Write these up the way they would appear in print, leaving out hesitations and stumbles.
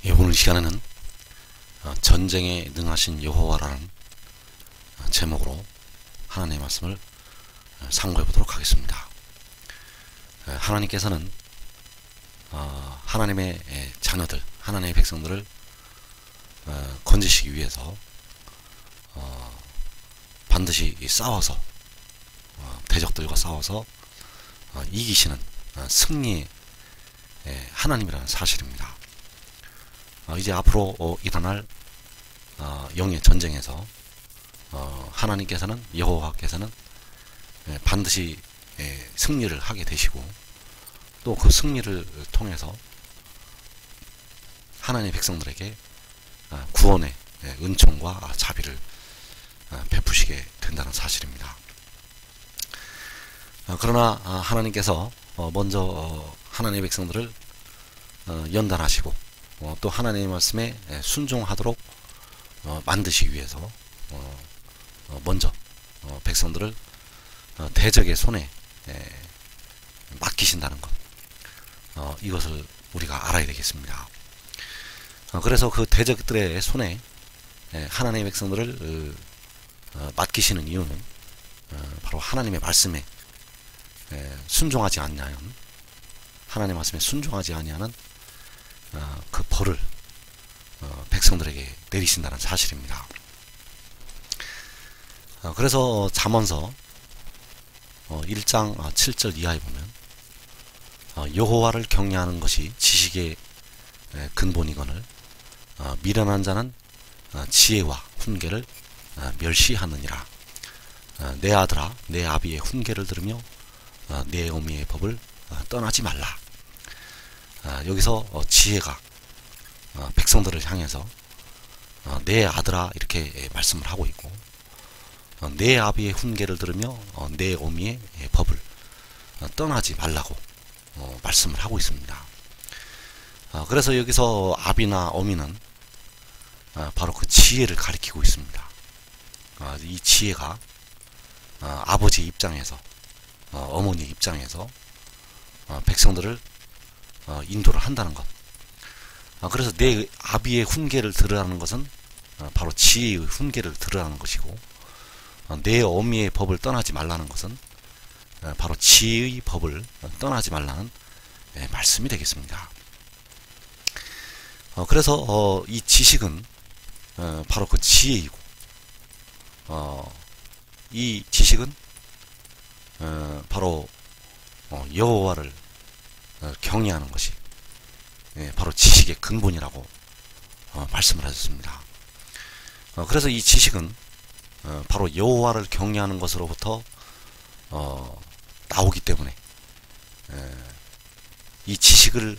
예, 오늘 시간에는 전쟁에 능하신 여호와라는 제목으로 하나님의 말씀을 상고해 보도록 하겠습니다. 하나님께서는 하나님의 자녀들, 하나님의 백성들을 건지시기 위해서 반드시 싸워서 대적들과 싸워서 이기시는 승리의 하나님이라는 사실입니다. 이제 앞으로 일어날 영의 전쟁에서 하나님께서는, 여호와께서는 반드시 승리를 하게 되시고, 또 그 승리를 통해서 하나님의 백성들에게 구원의 은총과 자비를 베푸시게 된다는 사실입니다. 그러나 하나님께서 먼저 하나님의 백성들을 연단하시고 또 하나님의 말씀에 순종하도록 만드시기 위해서 먼저 백성들을 대적의 손에 맡기신다는 것, 이것을 우리가 알아야 되겠습니다. 그래서 그 대적들의 손에 하나님의 백성들을 맡기시는 이유는 바로 하나님의 말씀에 순종하지 않냐는, 하나님의 말씀에 순종하지 아니하는 그 벌을 백성들에게 내리신다는 사실입니다. 그래서 잠언서 1장 7절 이하에 보면 여호와를 경외하는 것이 지식의 근본이거늘 미련한 자는 지혜와 훈계를 멸시하느니라. 내 아들아, 내 아비의 훈계를 들으며 내 어미의 법을 떠나지 말라. 여기서 지혜가 백성들을 향해서 내 아들아 이렇게 말씀을 하고 있고, 내 아비의 훈계를 들으며 내 어미의 법을 떠나지 말라고 말씀을 하고 있습니다. 그래서 여기서 아비나 어미는 바로 그 지혜를 가리키고 있습니다. 이 지혜가 아버지 입장에서, 어머니 입장에서 백성들을 인도를 한다는 것. 그래서 내 아비의 훈계를 들으라는 것은 바로 지혜의 훈계를 들으라는 것이고, 내 어미의 법을 떠나지 말라는 것은 바로 지혜의 법을 떠나지 말라는 말씀이 되겠습니다. 그래서 이 지식은 바로 그 지혜이고, 이 지식은 바로 여호와를 경외하는 것이 바로 지식의 근본이라고 말씀을 하셨습니다. 그래서 이 지식은 바로 여호와를 경외하는 것으로부터 나오기 때문에 이 지식을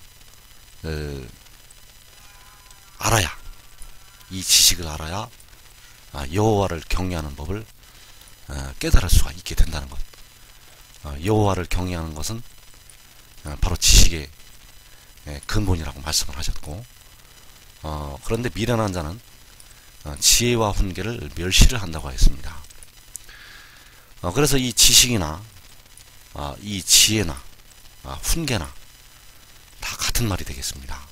알아야, 이 지식을 알아야 여호와를 경외하는 법을 깨달을 수가 있게 된다는 것. 여호와를 경외하는 것은 바로 지식의 근본이라고 말씀을 하셨고, 그런데 미련한 자는 지혜와 훈계를 멸시를 한다고 했습니다. 그래서 이 지식이나 이 지혜나 훈계나 다 같은 말이 되겠습니다.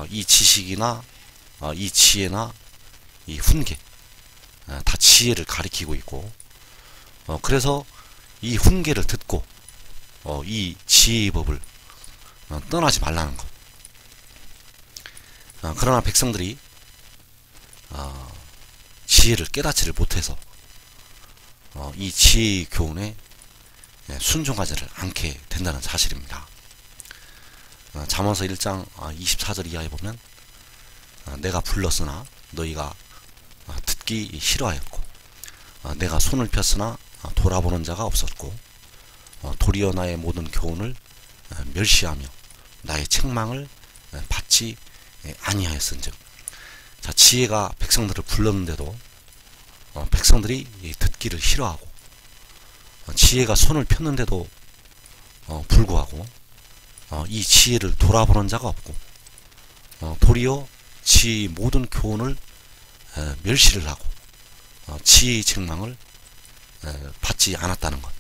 이 지식이나 이 지혜나 이 훈계, 다 지혜를 가리키고 있고, 그래서 이 훈계를 듣고 이 지혜의 법을 떠나지 말라는 것. 그러나 백성들이 지혜를 깨닫지를 못해서 이 지혜의 교훈에 순종하지를 않게 된다는 사실입니다. 잠언서 1장 24절 이하에 보면 내가 불렀으나 너희가 듣기 싫어하였고, 내가 손을 폈으나 돌아보는 자가 없었고, 도리어 나의 모든 교훈을 멸시하며 나의 책망을 받지 아니하였은즉. 자, 지혜가 백성들을 불렀는데도 백성들이 듣기를 싫어하고, 지혜가 손을 폈는데도 불구하고 이 지혜를 돌아보는 자가 없고, 도리어 지혜의 모든 교훈을 멸시를 하고 지혜의 책망을 받지 않았다는 것.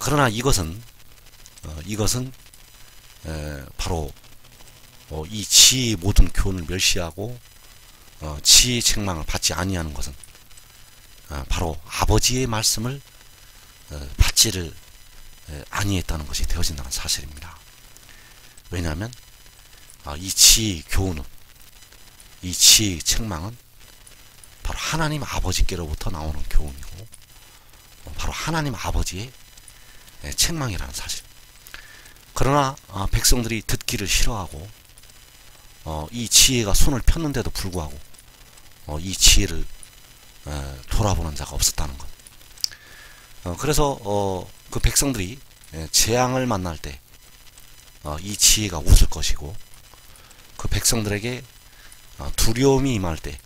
그러나 이것은 바로 이 지혜의 모든 교훈을 멸시하고 지혜의 책망을 받지 아니하는 것은 바로 아버지의 말씀을 받지를 아니했다는 것이 되어진다는 사실입니다. 왜냐하면 이 지혜의 교훈은, 이 지혜의 책망은 바로 하나님 아버지께로부터 나오는 교훈이고 바로 하나님 아버지의 책망이라는 사실. 그러나 백성들이 듣기를 싫어하고 이 지혜가 손을 폈는데도 불구하고 이 지혜를 돌아보는 자가 없었다는 것. 그래서 그 백성들이 재앙을 만날 때 이 지혜가 웃을 것이고, 그 백성들에게 두려움이 임할 때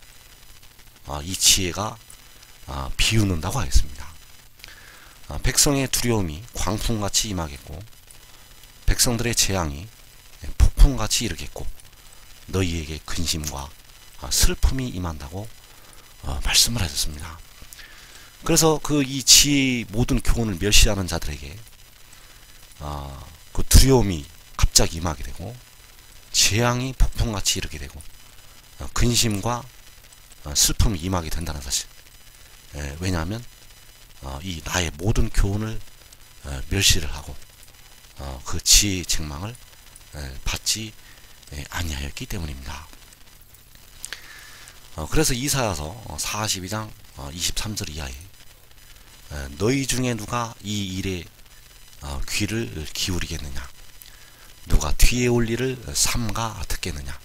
이 지혜가 비웃는다고 하겠습니다. 백성의 두려움이 광풍같이 임하겠고 백성들의 재앙이 폭풍같이 이르겠고 너희에게 근심과 슬픔이 임한다고 말씀을 하셨습니다. 그래서 그 이 지혜의 모든 교훈을 멸시하는 자들에게 그 두려움이 갑자기 임하게 되고 재앙이 폭풍같이 이르게 되고 근심과 슬픔이 임하게 된다는 사실. 왜냐하면 이 나의 모든 교훈을 멸시를 하고 그 지혜의 책망을 받지 아니하였기 때문입니다. 그래서 이사야서 42장 23절 이하에 너희 중에 누가 이 일에 귀를 기울이겠느냐, 누가 뒤에 올 일을 삼가 듣겠느냐.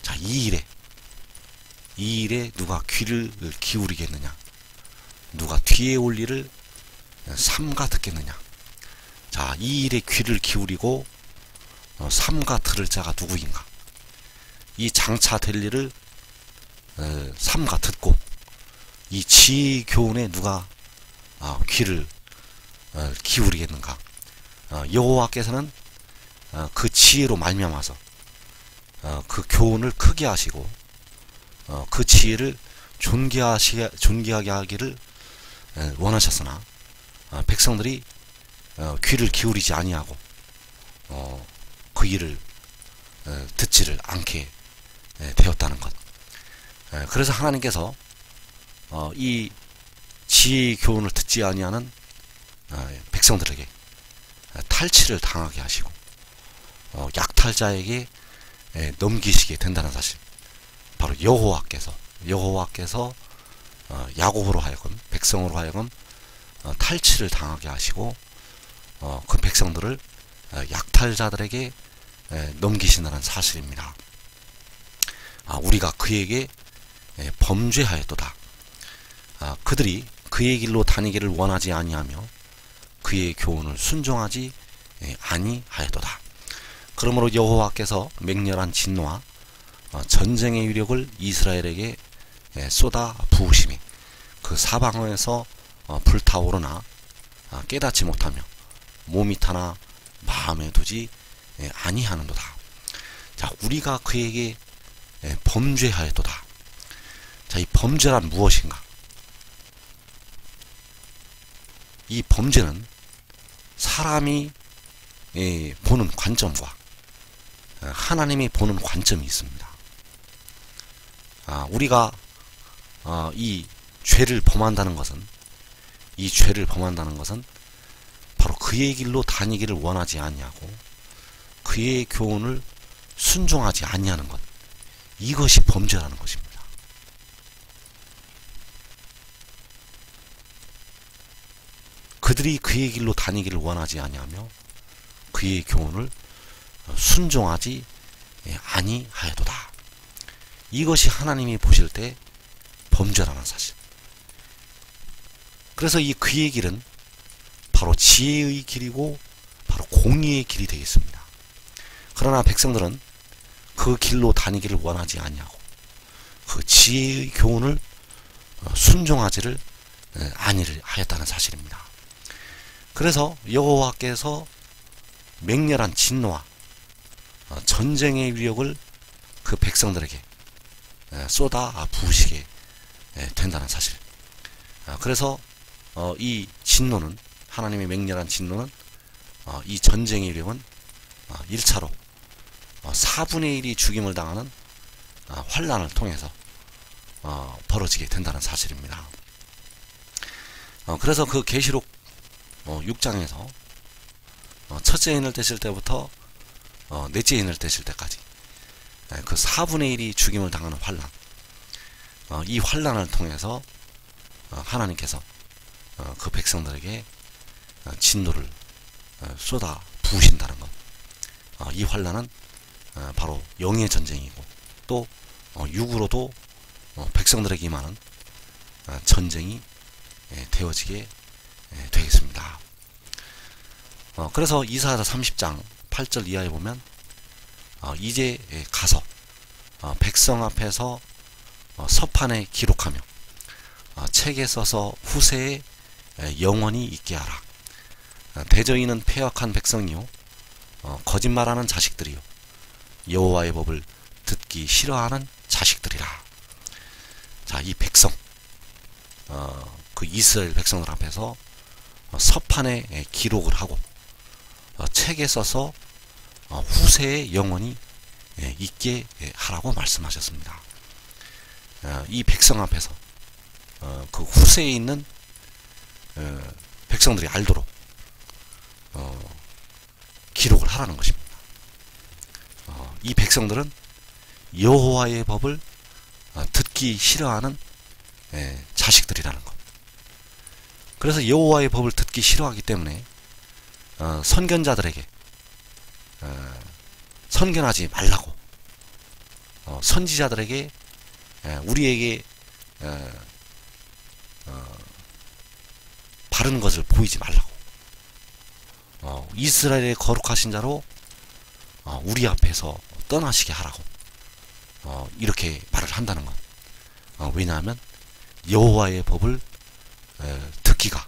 자, 이 일에 누가 귀를 기울이겠느냐, 누가 뒤에 올 일을 삼가 듣겠느냐. 자, 이 일에 귀를 기울이고 삼가 들을 자가 누구인가? 이 장차 될 일을 삼가 듣고 이 지혜의 교훈에 누가 귀를 기울이겠는가? 여호와께서는 그 지혜로 말미암아서 그 교훈을 크게 하시고 그 지혜를 존귀하게 하기를 원하셨으나 백성들이 귀를 기울이지 아니하고 그 일을 듣지를 않게 되었다는 것. 그래서 하나님께서 이 지혜의 교훈을 듣지 아니하는 백성들에게 탈취를 당하게 하시고 약탈자에게 넘기시게 된다는 사실. 바로 여호와께서 야곱으로 하여금, 백성으로 하여금 탈취를 당하게 하시고 그 백성들을 약탈자들에게 넘기신다는 사실입니다. 우리가 그에게 범죄하였도다. 그들이 그의 길로 다니기를 원하지 아니하며 그의 교훈을 순종하지 아니하였도다. 그러므로 여호와께서 맹렬한 진노와 전쟁의 위력을 이스라엘에게 쏟아 부으심이 그 사방에서 불타오르나 깨닫지 못하며 몸이 타나 마음에 두지 아니하는도다. 자, 우리가 그에게 범죄하였도다. 자, 이 범죄란 무엇인가? 이 범죄는 사람이 보는 관점과 하나님이 보는 관점이 있습니다. 우리가 이 죄를 범한다는 것은, 바로 그의 길로 다니기를 원하지 아니하고 그의 교훈을 순종하지 아니하는 것, 이것이 범죄라는 것입니다. 그들이 그의 길로 다니기를 원하지 아니하며 그의 교훈을 순종하지 아니하여도다. 이것이 하나님이 보실 때 범죄라는 사실. 그래서 이 그의 길은 바로 지혜의 길이고 바로 공의의 길이 되겠습니다. 그러나 백성들은 그 길로 다니기를 원하지 아니하고 그 지혜의 교훈을 순종하지를 아니하였다는 사실입니다. 그래서 여호와께서 맹렬한 진노와 전쟁의 위력을 그 백성들에게 쏟아 부으시게 된다는 사실. 그래서 이 진노는, 하나님의 맹렬한 진노는, 이 전쟁의 위력은 1차로 4분의 1이 죽임을 당하는 환란을 통해서 벌어지게 된다는 사실입니다. 그래서 그 계시록 6장에서 첫째 인을 떼실 때부터 넷째 인을 떼실 때까지 그 4분의 1이 죽임을 당하는 환란, 이 환란을 통해서 하나님께서 그 백성들에게 진노를 쏟아 부으신다는 것. 이 환란은 바로 영의 전쟁이고 또 육으로도 백성들에게 임하는 전쟁이 되어지게 되겠습니다. 그래서 이사야 30장 8절 이하에 보면 이제 가서 백성 앞에서 서판에 기록하며 책에 써서 후세에 영원히 있게 하라. 대저인은 패역한 백성이요 거짓말하는 자식들이요 여호와의 법을 듣기 싫어하는 자식들이라. 자, 이 백성, 그 이스라엘 백성들 앞에서 서판에 기록을 하고 책에 써서 후세에 영원히 있게 하라고 말씀하셨습니다. 이 백성 앞에서 그 후세에 있는 백성들이 알도록 기록을 하라는 것입니다. 이 백성들은 여호와의 법을 듣기 싫어하는 자식들이라는 것. 그래서 여호와의 법을 듣기 싫어하기 때문에 선견자들에게 선견하지 말라고, 선지자들에게 우리에게 바른 것을 보이지 말라고, 이스라엘의 거룩하신 자로 우리 앞에서 떠나시게 하라고 이렇게 말을 한다는 것. 왜냐하면 여호와의 법을 듣기가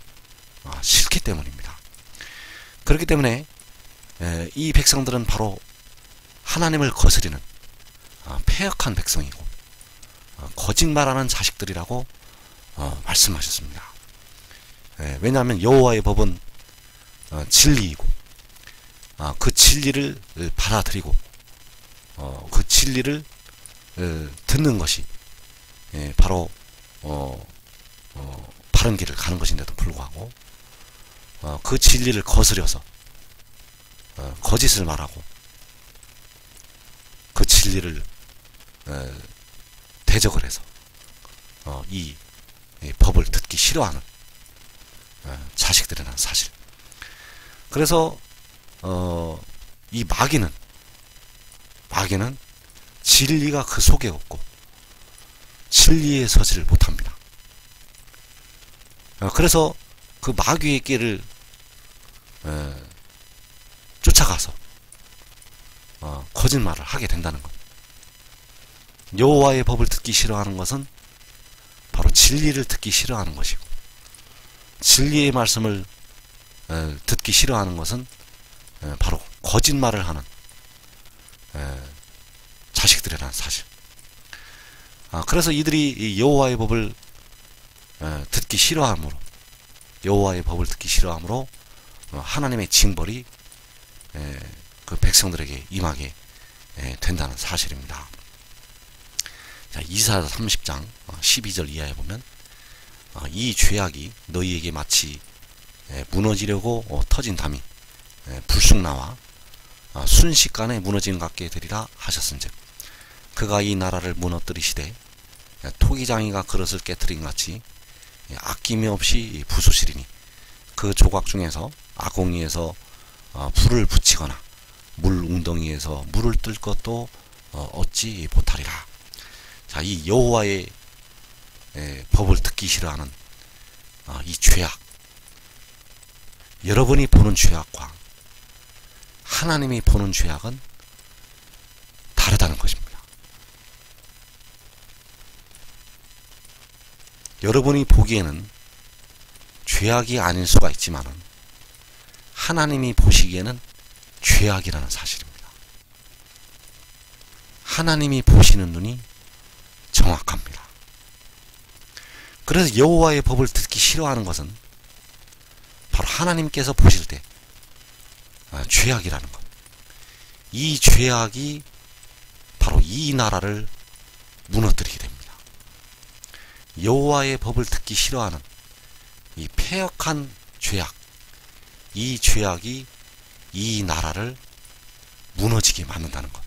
싫기 때문입니다. 그렇기 때문에 이 백성들은 바로 하나님을 거스리는 패역한 백성이고 거짓말하는 자식들이라고 말씀하셨습니다. 왜냐하면 여호와의 법은 진리이고 그 진리를 받아들이고 그 진리를 듣는 것이 바로 바른 길을 가는 것인데도 불구하고 그 진리를 거스려서 거짓을 말하고 그 진리를 대적을 해서 이 법을 듣기 싫어하는 자식들이라는 사실. 그래서 이 마귀는 진리가 그 속에 없고 진리에 서지를 못합니다. 그래서 그 마귀의 길을 쫓아가서 거짓말을 하게 된다는 것. 여호와의 법을 듣기 싫어하는 것은 바로 진리를 듣기 싫어하는 것이고, 진리의 말씀을 듣기 싫어하는 것은 바로 거짓말을 하는 자식들이라는 사실. 그래서 이들이 여호와의 법을 듣기 싫어함으로, 여호와의 법을 듣기 싫어함으로 하나님의 징벌이 그 백성들에게 임하게 된다는 사실입니다. 자, 이사야 30장 12절 이하에 보면 이 죄악이 너희에게 마치 무너지려고 터진 담이 불쑥 나와 순식간에 무너지는 같게 되리라 하셨은즉 그가 이 나라를 무너뜨리시되 토기장이가 그릇을 깨뜨린 같이 아낌이 없이 부수시리니 그 조각 중에서 아공이에서 불을 붙이거나 물 웅덩이에서 물을 뜰 것도 얻지 못하리라. 자, 이 여호와의 법을 듣기 싫어하는 이 죄악, 여러분이 보는 죄악과 하나님이 보는 죄악은 다르다는 것입니다. 여러분이 보기에는 죄악이 아닐 수가 있지만은 하나님이 보시기에는 죄악이라는 사실입니다. 하나님이 보시는 눈이 정확합니다. 그래서 여호와의 법을 듣기 싫어하는 것은 바로 하나님께서 보실 때 죄악이라는 것. 이 죄악이 이 나라를 무너뜨리게 됩니다. 여호와의 법을 듣기 싫어하는 이 패역한 죄악, 이 죄악이 이 나라를 무너지게 만든다는 것.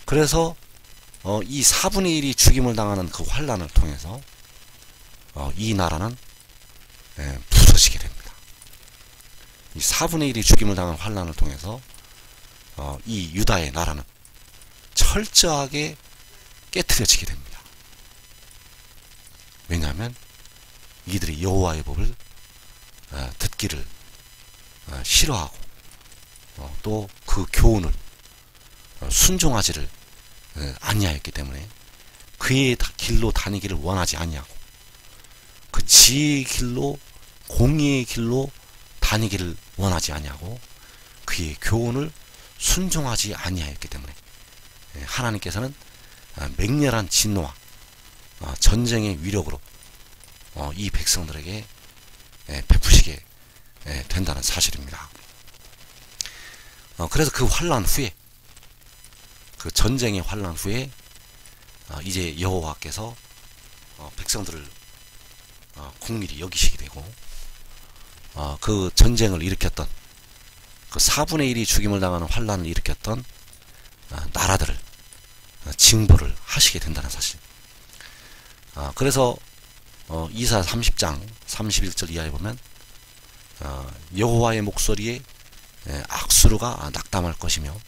그래서 이 4분의 1이 죽임을 당하는 그 환란을 통해서 이 나라는 부서지게 됩니다. 이 4분의 1이 죽임을 당한 환란을 통해서 이 유다의 나라는 철저하게 깨트려지게 됩니다. 왜냐하면 이들이 여호와의 법을 듣기를 싫어하고 또 그 교훈을 순종하지를 아니하였기 때문에 그의 길로 다니기를 원하지 아니하고 그 지혜의 길로 공의의 길로 다니기를 원하지 아니하고 그의 교훈을 순종하지 아니하였기 때문에 하나님께서는 맹렬한 진노와 전쟁의 위력으로 이 백성들에게 베푸시게 된다는 사실입니다. 그래서 그 환란 후에, 그 전쟁의 환란 후에 이제 여호와께서 백성들을 긍휼히 여기시게 되고 그 전쟁을 일으켰던 그 4분의 1이 죽임을 당하는 환란을 일으켰던 나라들을 징벌을 하시게 된다는 사실. 그래서 이사 30장 31절 이하에 보면 여호와의 목소리에 악수르가 낙담할 것이며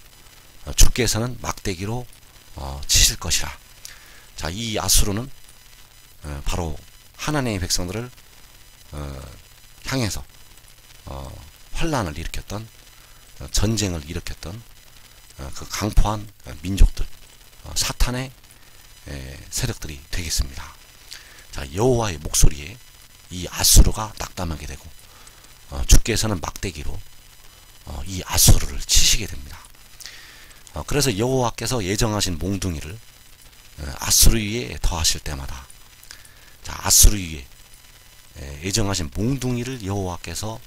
주께서는 막대기로 치실 것이라. 자, 이 아수르는 바로 하나님의 백성들을 향해서 환란을 일으켰던, 전쟁을 일으켰던 그 강포한 민족들, 사탄의 세력들이 되겠습니다. 자, 여호와의 목소리에 이 아수르가 낙담하게 되고 주께서는 막대기로 이 아수르를 치시게 됩니다. 그래서 여호와께서 예정하신 몽둥이를 아수르 위에 더하실 때마다, 자, 아수르 위에 예정하신 몽둥이를 여호와께서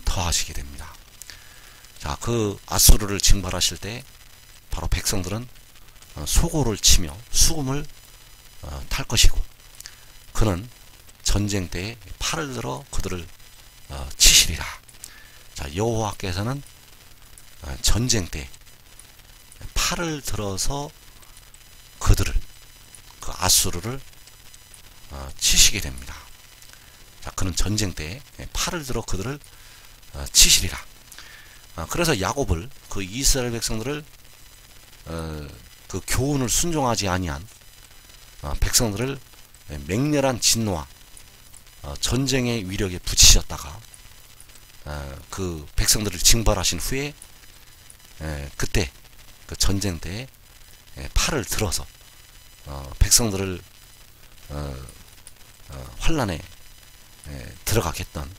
더하시게 됩니다. 자, 그 아수르를 징벌하실 때 바로 백성들은 소고를 치며 수금을 탈 것이고 그는 전쟁 때에 팔을 들어 그들을 치시리라. 자, 여호와께서는 전쟁 때 팔을 들어서 그들을, 그 아수르를 치시게 됩니다. 자, 그는 전쟁 때에 팔을 들어 그들을 치시리라. 그래서 야곱을, 그 이스라엘 백성들을 그 교훈을 순종하지 아니한 백성들을 맹렬한 진노와 전쟁의 위력에 붙이셨다가 그 백성들을 징벌하신 후에 그때 그 전쟁 때에 팔을 들어서 백성들을 환란에 들어가게 했던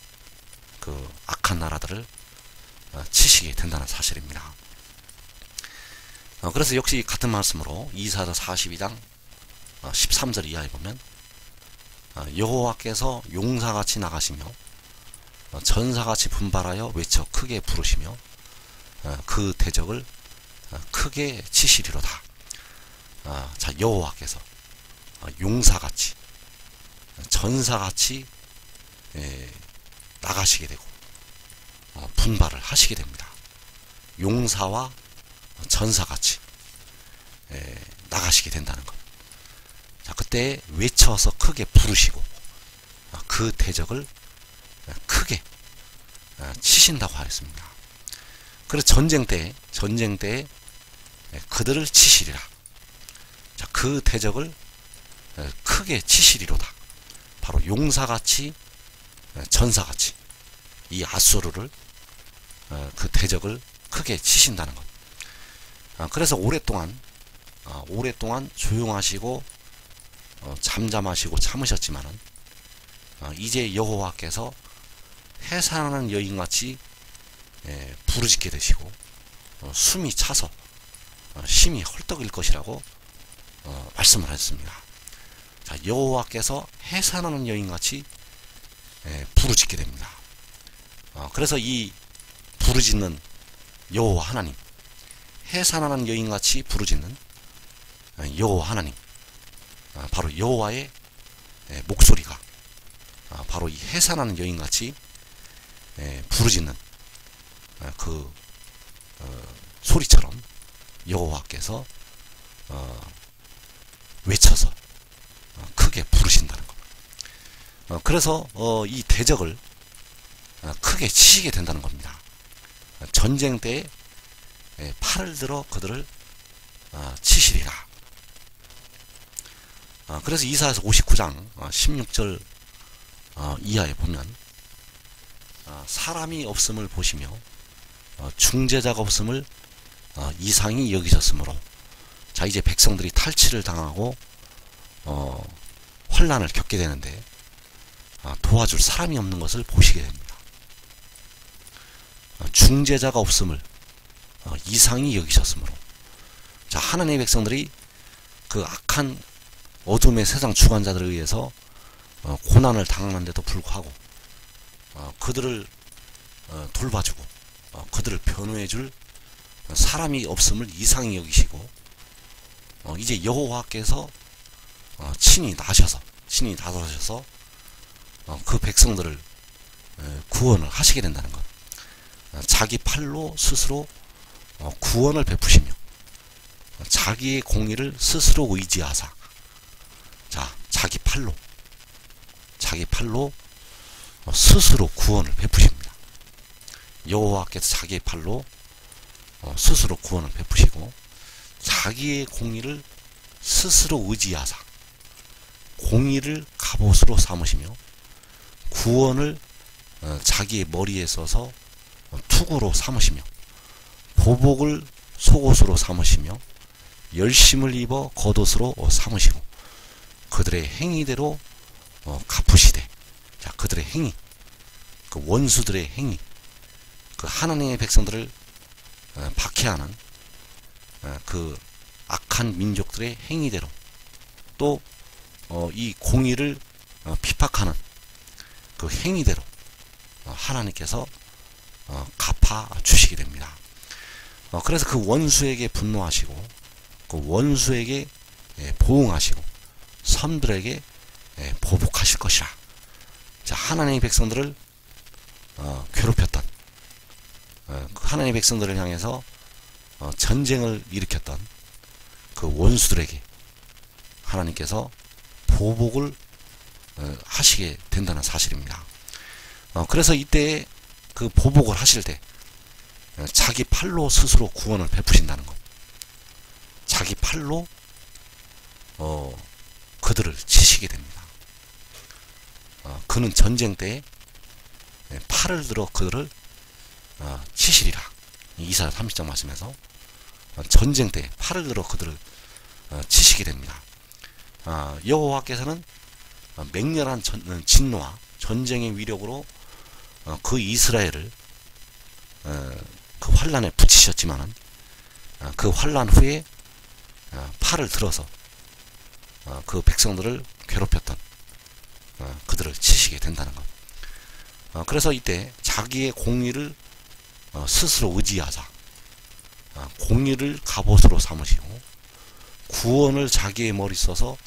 그 악한 나라들을 치시게 된다는 사실입니다. 그래서 역시 같은 말씀으로 이사야 42장 13절 이하에 보면 여호와께서 용사같이 나가시며 전사같이 분발하여 외쳐 크게 부르시며 그 대적을 크게 치시리로다. 자, 여호와께서 용사같이, 전사같이 나가시게 되고 분발을 하시게 됩니다. 용사와 전사같이 나가시게 된다는 것. 자, 그때 외쳐서 크게 부르시고 그 대적을 크게 치신다고 하였습니다. 그래서 전쟁 때에 그들을 치시리라. 자, 그 대적을 크게 치시리로다. 바로 용사같이, 전사같이 이 아수르를, 그 대적을 크게 치신다는 것. 그래서 오랫동안 조용하시고 잠잠하시고 참으셨지만은 이제 여호와께서 해산하는 여인같이 부르짖게 되시고 숨이 차서 심히 헐떡일 것이라고 말씀을 하셨습니다. 자, 여호와께서 해산하는 여인같이 부르짖게 됩니다. 그래서 이 부르짖는 여호와 하나님, 해산하는 여인같이 부르짖는 여호와 하나님, 바로 여호와의 목소리가 바로 이 해산하는 여인같이 부르짖는 그 소리처럼 여호와께서 외쳐서 크게 부르신다는 것. 그래서 이 대적을 크게 치시게 된다는 겁니다. 전쟁 때에 팔을 들어 그들을 치시리라. 그래서 이사야서 59장 16절 이하에 보면 사람이 없음을 보시며 중재자가 없음을 이상히 여기셨으므로, 자 이제 백성들이 탈취를 당하고 환난을 겪게 되는데 도와줄 사람이 없는 것을 보시게 됩니다. 중재자가 없음을 이상히 여기셨으므로, 자 하나님의 백성들이 그 악한 어둠의 세상 주관자들에 의해서 고난을 당하는데도 불구하고 그들을 돌봐주고 그들을 변호해줄 사람이 없음을 이상히 여기시고, 이제 여호와께서 친히 나서셔서 그 백성들을 구원을 하시게 된다는 것. 자기 팔로 스스로 구원을 베푸시며 자기의 공의를 스스로 의지하사, 자 자기 팔로 스스로 구원을 베푸십니다. 여호와께서 자기의 팔로 스스로 구원을 베푸시고 자기의 공의를 스스로 의지하사 공의를 갑옷으로 삼으시며 구원을 자기의 머리에 써서 투구로 삼으시며 보복을 속옷으로 삼으시며 열심을 입어 겉옷으로 삼으시고 그들의 행위대로 갚으시되, 자 그들의 행위, 그 원수들의 행위, 그 하나님의 백성들을 박해하는 그 악한 민족들의 행위대로, 또 이 공의를 핍박하는 그 행위대로 하나님께서 갚아 주시게 됩니다. 그래서 그 원수에게 분노하시고 그 원수에게 보응하시고 섬들에게 보복하실 것이라. 자 하나님의 백성들을 괴롭혔던 하나님의 백성들을 향해서 전쟁을 일으켰던 그 원수들에게 하나님께서 보복을 하시게 된다는 사실입니다. 그래서 이때 그 보복을 하실 때 자기 팔로 스스로 구원을 베푸신다는 것. 자기 팔로 그들을 치시게 됩니다. 그는 전쟁 때에 팔을 들어 그들을 치시리라. 이사야 30장 말씀에서 전쟁 때 팔을 들어 그들을 치시게 됩니다. 여호와께서는 맹렬한 진노와 전쟁의 위력으로 그 이스라엘을 그 환란에 붙이셨지만은 그 환란 후에 팔을 들어서 그 백성들을 괴롭혔던 그들을 치시게 된다는 것. 그래서 이때 자기의 공의를 스스로 의지하자 공의를 갑옷으로 삼으시고 구원을 자기의 머리 써서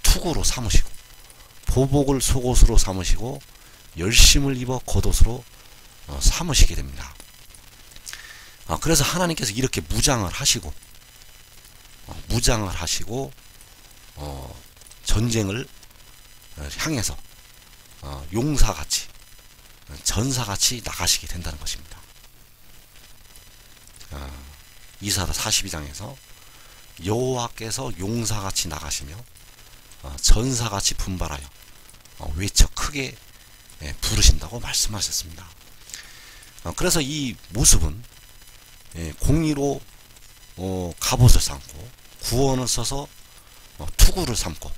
투구로 삼으시고 보복을 속옷으로 삼으시고 열심을 입어 겉옷으로 삼으시게 됩니다. 그래서 하나님께서 이렇게 무장을 하시고 전쟁을 향해서 용사같이 전사같이 나가시게 된다는 것입니다. 이사야 42장에서 여호와께서 용사같이 나가시며 전사같이 분발하여 외쳐 크게 부르신다고 말씀하셨습니다. 그래서 이 모습은 공의로 갑옷을 삼고 구원을 써서 투구를 삼고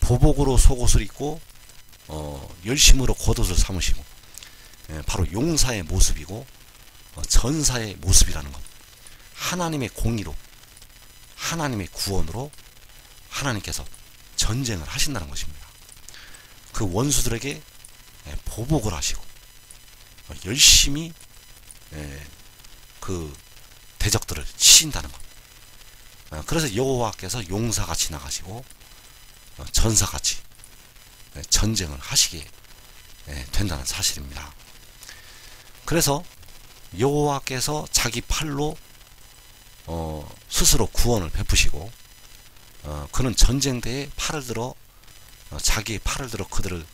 보복으로 속옷을 입고 열심으로 겉옷을 삼으시고 바로 용사의 모습이고 전사의 모습이라는 것. 하나님의 공의로 하나님의 구원으로 하나님께서 전쟁을 하신다는 것입니다. 그 원수들에게 보복을 하시고 열심히 그 대적들을 치신다는 것. 그래서 여호와께서 용사같이 나가시고 전사같이 전쟁을 하시게 된다는 사실입니다. 그래서 여호와께서 자기 팔로 스스로 구원을 베푸시고 그는 전쟁대에 팔을 들어 자기의 팔을 들어 그들을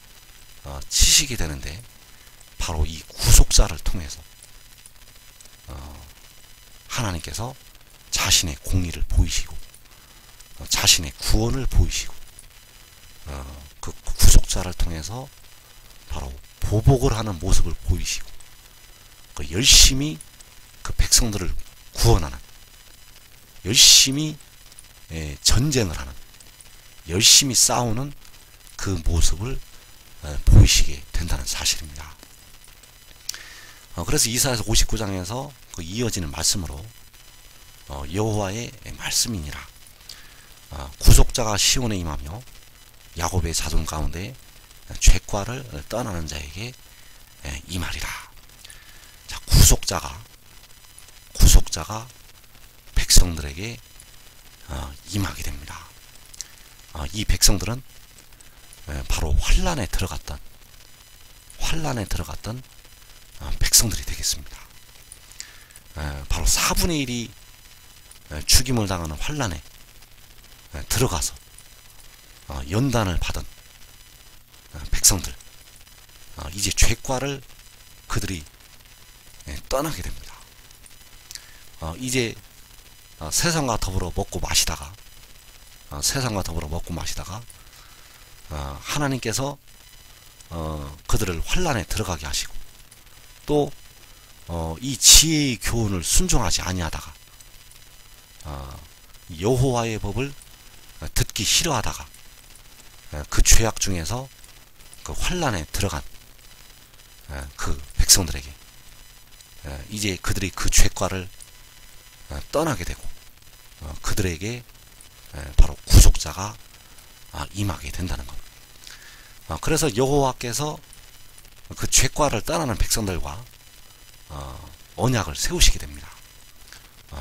치시게 되는데, 바로 이 구속자를 통해서 하나님께서 자신의 공의를 보이시고 자신의 구원을 보이시고 그 구속자를 통해서 바로 보복을 하는 모습을 보이시고 열심히 그 백성들을 구원하는, 열심히 전쟁을 하는, 열심히 싸우는 그 모습을 보이시게 된다는 사실입니다. 그래서 이사야서 59장에서 그 이어지는 말씀으로 여호와의 말씀이니라. 구속자가 시온에 임하며 야곱의 자손 가운데 죄과를 떠나는 자에게 임하리라. 자, 구속자가 백성들에게 임하게 됩니다. 이 백성들은 바로 환란에 들어갔던 백성들이 되겠습니다. 바로 4분의 1이 죽임을 당하는 환란에 들어가서 연단을 받은 백성들, 이제 죄과를 그들이 떠나게 됩니다. 이제 세상과 더불어 먹고 마시다가 하나님께서 그들을 환란에 들어가게 하시고, 또 이 지혜의 교훈을 순종하지 아니하다가 여호와의 법을 듣기 싫어하다가 그 죄악 중에서 그 환란에 들어간 그 백성들에게 이제 그들이 그 죄과를 떠나게 되고 그들에게 바로 구속자가 임하게 된다는 것. 그래서 여호와께서 그 죄과를 떠나는 백성들과 언약을 세우시게 됩니다.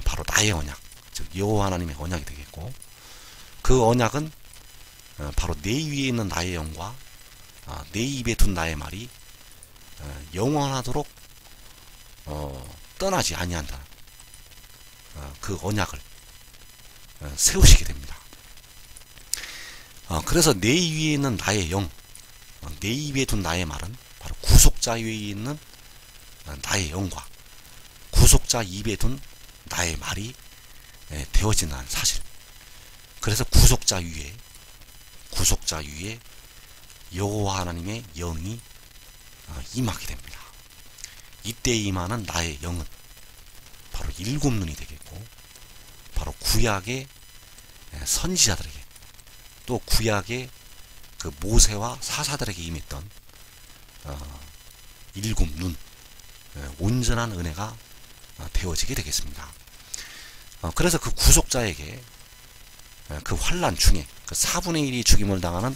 바로 나의 언약, 즉 여호와 하나님의 언약이 되겠고, 그 언약은 바로 내 위에 있는 나의 영과 내 입에 둔 나의 말이 영원하도록 떠나지 아니한다. 그 언약을 세우시게 됩니다. 그래서 내 위에 있는 나의 영, 내 입에 둔 나의 말은 바로 구속자 위에 있는 나의 영과 구속자 입에 둔 나의 말이 되어진다는 사실. 그래서 구속자 위에 여호와 하나님의 영이 임하게 됩니다. 이때 임하는 나의 영은 바로 일곱 눈이 되겠고, 바로 구약의 선지자들에게, 또 구약의 그 모세와 사사들에게 임했던 일곱 눈, 온전한 은혜가 되어지게 되겠습니다. 그래서 그 구속자에게 그 환란 중에, 그 4분의 1이 죽임을 당하는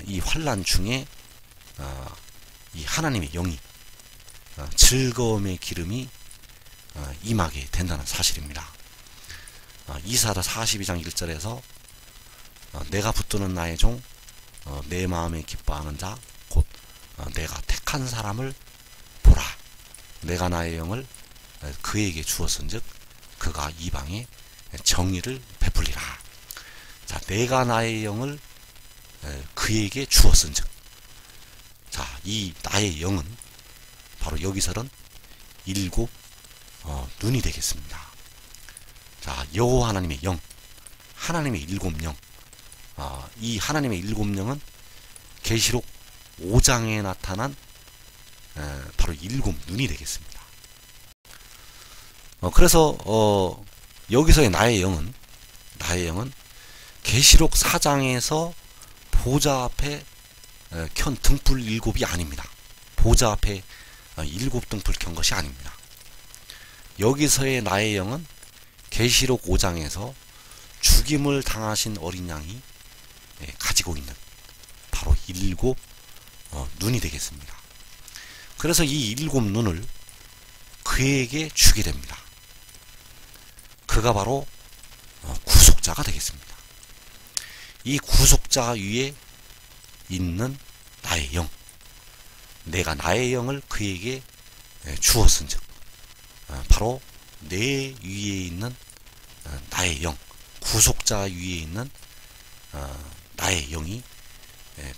이 환란 중에 이 하나님의 영이, 즐거움의 기름이 임하게 된다는 사실입니다. 이사야 42장 1절에서 내가 붙드는 나의 종, 내 마음에 기뻐하는 자, 곧 내가 택한 사람을 보라. 내가 나의 영을 그에게 주었은즉 그가 이방에 정의를 베풀리라. 자, 내가 나의 영을 그에게 주었은즉, 자, 이 나의 영은 바로 여기서는 일곱 눈이 되겠습니다. 자, 여호와 하나님의 영, 하나님의 일곱 영, 이 하나님의 일곱 영은 계시록 5장에 나타난 바로 일곱 눈이 되겠습니다. 그래서 여기서의 나의 영은 계시록 4장에서 보좌 앞에 켠 등불 일곱이 아닙니다. 보좌 앞에 일곱 등불 켠 것이 아닙니다. 여기서의 나의 영은 계시록 5장에서 죽임을 당하신 어린 양이 가지고 있는 바로 일곱 눈이 되겠습니다. 그래서 이 일곱 눈을 그에게 주게 됩니다. 그가 바로 구속자가 되겠습니다. 이 구속자 위에 있는 나의 영, 내가 나의 영을 그에게 주었은즉 바로 내 위에 있는 나의 영, 구속자 위에 있는 나의 영이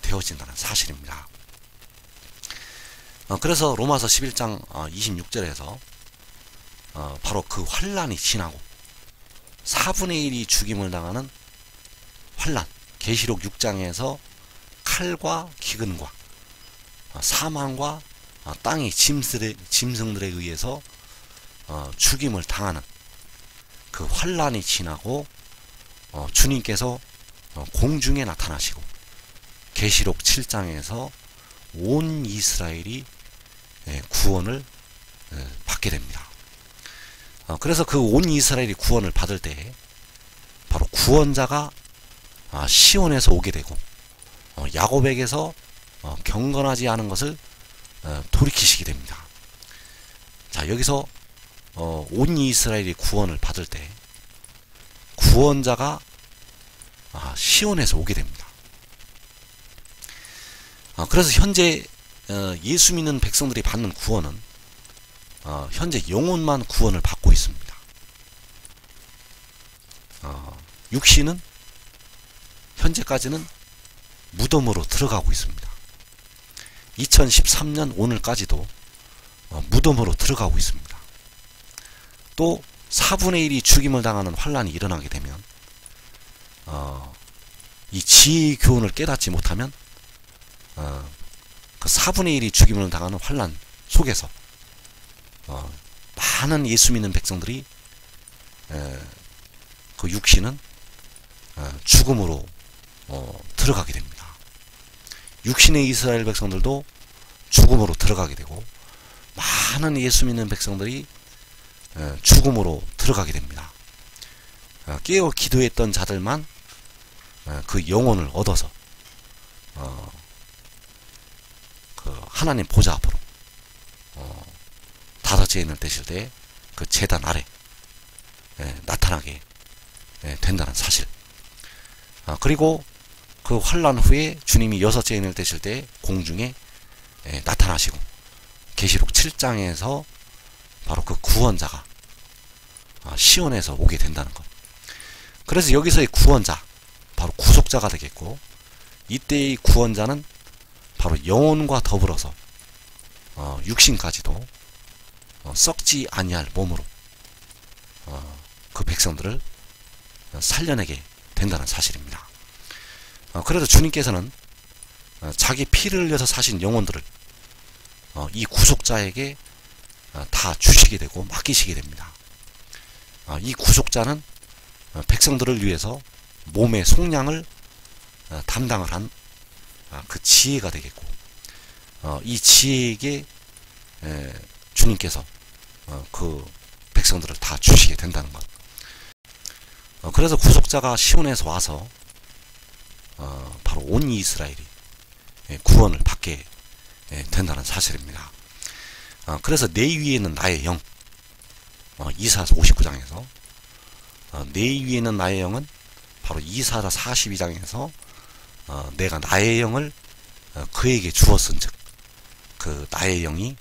되어진다는 사실입니다. 그래서 로마서 11장 26절에서 바로 그 환란이 지나고 4분의 1이 죽임을 당하는 환란, 계시록 6장에서 칼과 기근과 사망과 땅의 짐승들에 의해서 죽임을 당하는 그 환란이 지나고 주님께서 공중에 나타나시고 계시록 7장에서 온 이스라엘이 구원을 받게 됩니다. 그래서 그 온 이스라엘이 구원을 받을 때 바로 구원자가 시온에서 오게 되고 야곱에게서 경건하지 않은 것을 돌이키시게 됩니다. 자, 여기서 온 이스라엘이 구원을 받을 때 구원자가 시온에서 오게 됩니다. 그래서 현재 예수 믿는 백성들이 받는 구원은 현재 영혼만 구원을 받고 있습니다. 육신은 현재까지는 무덤으로 들어가고 있습니다. 2013년 오늘까지도 무덤으로 들어가고 있습니다. 또 4분의 1이 죽임을 당하는 환란이 일어나게 되면 이 지혜의 교훈을 깨닫지 못하면 그 4분의 1이 죽임을 당하는 환란 속에서 많은 예수 믿는 백성들이 그 육신은 죽음으로 들어가게 됩니다. 육신의 이스라엘 백성들도 죽음으로 들어가게 되고 많은 예수 믿는 백성들이 죽음으로 들어가게 됩니다. 깨어 기도했던 자들만 그 영혼을 얻어서 그 하나님 보좌 앞으로 다섯째 인을 떼실 때 그 제단 아래 나타나게 된다는 사실. 그리고 그 환란 후에 주님이 여섯째 인을 떼실 때 공중에 나타나시고 계시록 7장에서 바로 그 구원자가 시온에서 오게 된다는 것. 그래서 여기서의 구원자 바로 구속자가 되겠고, 이때의 구원자는 바로 영혼과 더불어서 육신까지도 썩지 아니할 몸으로 그 백성들을 살려내게 된다는 사실입니다. 그래서 주님께서는 자기 피를 흘려서 사신 영혼들을 이 구속자에게 다 주시게 되고 맡기시게 됩니다. 이 구속자는 백성들을 위해서 몸의 속량을 담당을 한 그 지혜가 되겠고, 이 지혜에게 주님께서 그 백성들을 다 주시게 된다는 것. 그래서 구속자가 시온에서 와서 바로 온 이스라엘이 구원을 받게 된다는 사실입니다. 그래서 내 위에 있는 나의 영, 이사야서 59장에서 내 위에 있는 나의 영은 바로 이사야 42장에서 내가 나의 영을 그에게 주었은즉 그 나의 영이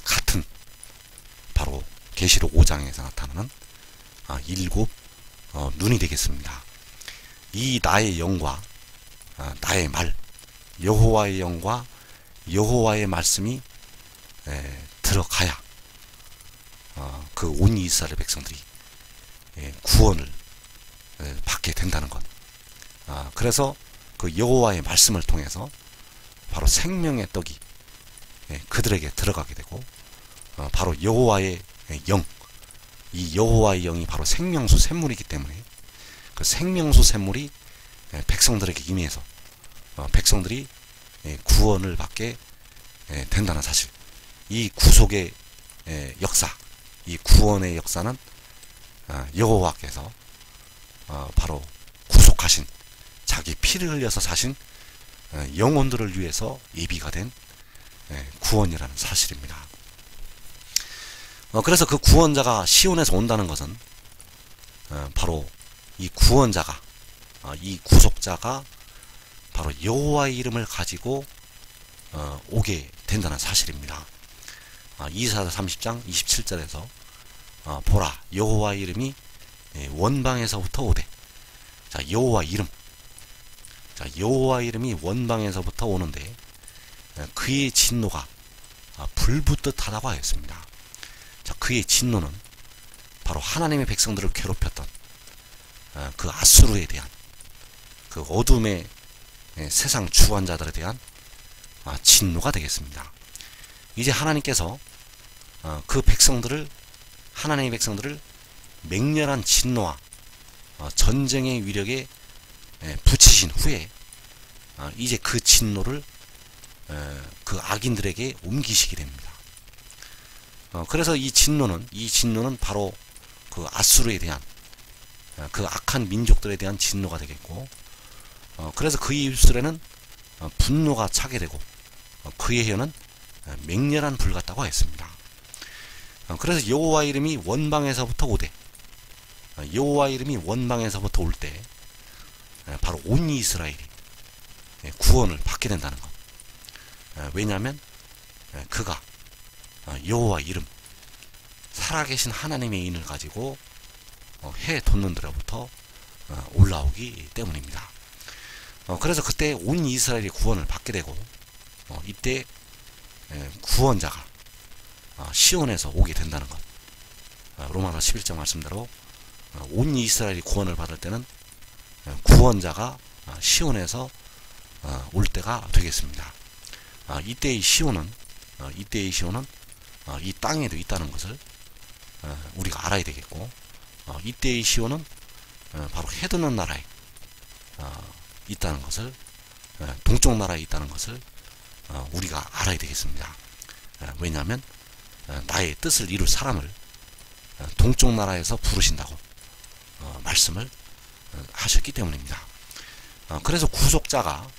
같은 바로 계시록 5장에서 나타나는 일곱 눈이 되겠습니다. 이 나의 영과 나의 말, 여호와의 영과 여호와의 말씀이 들어가야 그 온 이스라엘 백성들이 구원을 받게 된다는 것. 그래서 그 여호와의 말씀을 통해서 바로 생명의 떡이 그들에게 들어가게 되고, 바로 여호와의 영, 이 여호와의 영이 바로 생명수 샘물이기 때문에 그 생명수 샘물이 백성들에게 임해서 백성들이 구원을 받게 된다는 사실. 이 구속의 역사, 이 구원의 역사는 여호와께서 바로 구속하신 자기 피를 흘려서 사신 영혼들을 위해서 예비가 된 구원이라는 사실입니다. 그래서 그 구원자가 시온에서 온다는 것은 바로 이 구원자가, 이 구속자가 바로 여호와의 이름을 가지고 오게 된다는 사실입니다. 이사야 30장 27절에서 보라, 여호와의 이름이 원방에서부터 오되. 자, 여호와 이름. 자, 여호와 이름이 원방에서부터 오는데 그의 진노가 불붙듯하다고 하였습니다. 자, 그의 진노는 바로 하나님의 백성들을 괴롭혔던 그 아수르에 대한, 그 어둠의 세상 주관자들에 대한 진노가 되겠습니다. 이제 하나님께서 그 백성들을, 하나님의 백성들을 맹렬한 진노와 전쟁의 위력에 붙이신 후에 이제 그 진노를 그 악인들에게 옮기시게 됩니다. 그래서 이 진노는 바로 그 아수르에 대한, 그 악한 민족들에 대한 진노가 되겠고, 그래서 그의 입술에는 분노가 차게 되고 그의 혀는 맹렬한 불 같다고 했습니다. 그래서 여호와 이름이 원방에서부터 오되, 여호와 이름이 원방에서부터 올 때 바로 온 이스라엘이 구원을 받게 된다는 것. 왜냐하면 그가 여호와 이름, 살아계신 하나님의 인을 가지고 해 돋는들로부터 올라오기 때문입니다. 그래서 그때 온 이스라엘이 구원을 받게 되고, 이때 구원자가 시온에서 오게 된다는 것. 로마서 11장 말씀대로 온 이스라엘이 구원을 받을 때는 구원자가 시온에서 올 때가 되겠습니다. 이때의 시온은 이 땅에도 있다는 것을 우리가 알아야 되겠고, 이때의 시온은 바로 해돋는 나라에 있다는 것을, 동쪽 나라에 있다는 것을 우리가 알아야 되겠습니다. 왜냐하면 나의 뜻을 이룰 사람을 동쪽 나라에서 부르신다고 말씀을 하셨기 때문입니다. 그래서 구속자가,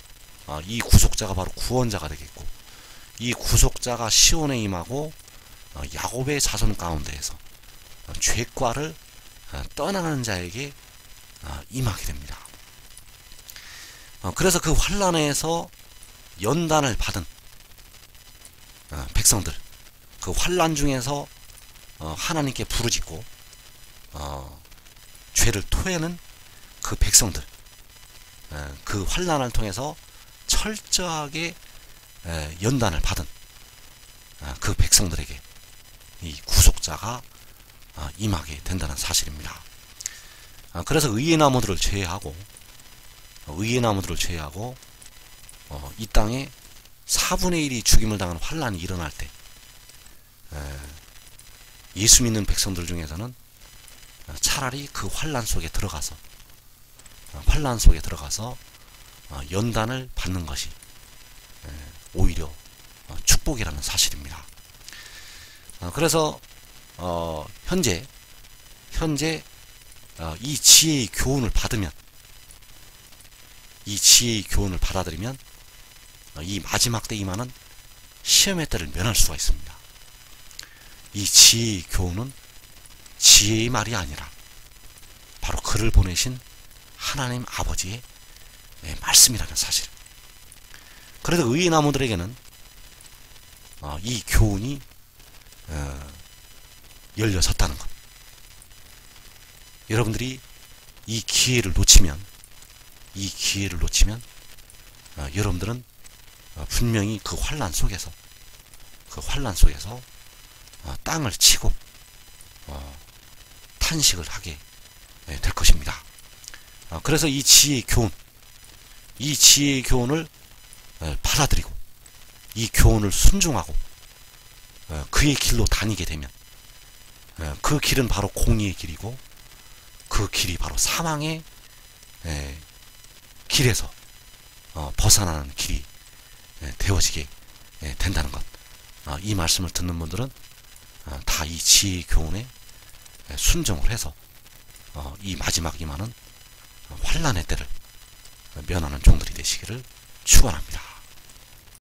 이 구속자가 바로 구원자가 되겠고, 이 구속자가 시온에 임하고 야곱의 자손 가운데에서 죄과를 떠나는 자에게 임하게 됩니다. 그래서 그 환란에서 연단을 받은 백성들, 그 환란 중에서 하나님께 부르짖고 죄를 토해는 그 백성들, 그 환란을 통해서 철저하게 연단을 받은 그 백성들에게 이 구속자가 임하게 된다는 사실입니다. 그래서 의의 나무들을 제외하고 이 땅에 4분의 1이 죽임을 당하는 환란이 일어날 때 예수 믿는 백성들 중에서는 차라리 그 환란 속에 들어가서 연단을 받는 것이 오히려 축복이라는 사실입니다. 그래서 현재 이 지혜의 교훈을 받으면, 이 지혜의 교훈을 받아들이면 이 마지막 때 임하는 시험의 때를 면할 수가 있습니다. 이 지혜의 교훈은 지혜의 말이 아니라 바로 그를 보내신 하나님 아버지의 말씀이라는 사실. 그래서 의의 나무들에게는 이 교훈이 열려졌다는 것. 여러분들이 이 기회를 놓치면 여러분들은 분명히 그 환란 속에서 땅을 치고 탄식을 하게 될 것입니다. 그래서 이 지혜의 교훈을 받아들이고 이 교훈을 순종하고 그의 길로 다니게 되면 그 길은 바로 공의의 길이고 그 길이 바로 사망의 길에서 벗어나는 길이 되어지게 된다는 것. 이 말씀을 듣는 분들은 다 이 지혜의 교훈에 순종을 해서 이 마지막 임하는 환란의 때를 면하는 종들이 되시기를 축원합니다.